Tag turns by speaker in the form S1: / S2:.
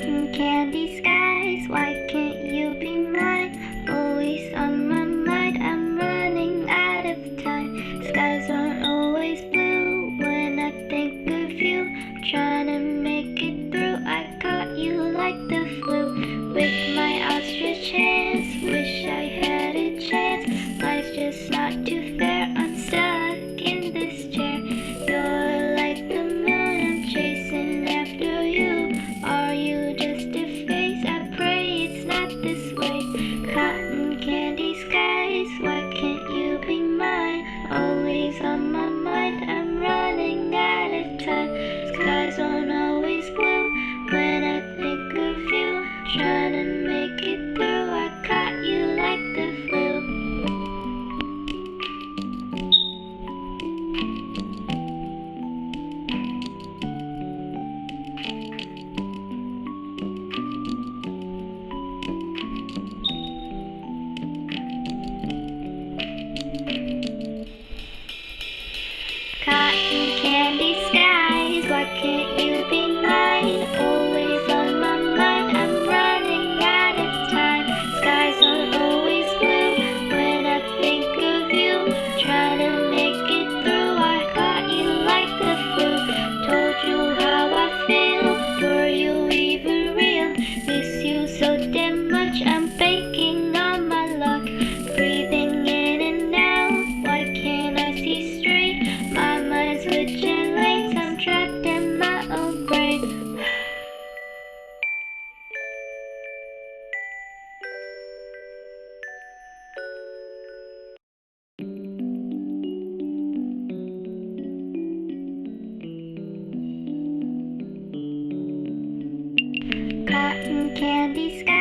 S1: Cotton candy skies, why can't you be mine? Always on my mind, I'm running out of time. Skies aren't always blue when I think of you. Trying to make it through, I caught you like the flu. With my outstretched hands, wish I had a chance. Life's just not too fair, I'm stuck in this chair. You're like the moon, I'm chasing after you. Are you just a face? I pray it's not this way. Cotton candy skies, why can't you be mine? Always on my mind, I'm running out of time. Skies aren't always blue when I think of you. Trying to make it through, I caught you like the flu. Cotton candy skies, why can't you be mine? Always on my mind, I'm running out of time. Skies aren't always blue when I think of you. Trying to make it through, I got you like the flu. Told you how I feel, were you even real? Miss you so damn much, I'm banking on my luck. Breathing in and out, why can't I see straight? My mind's switching lanes, I'm trapped in my own brain. Cotton candy sky.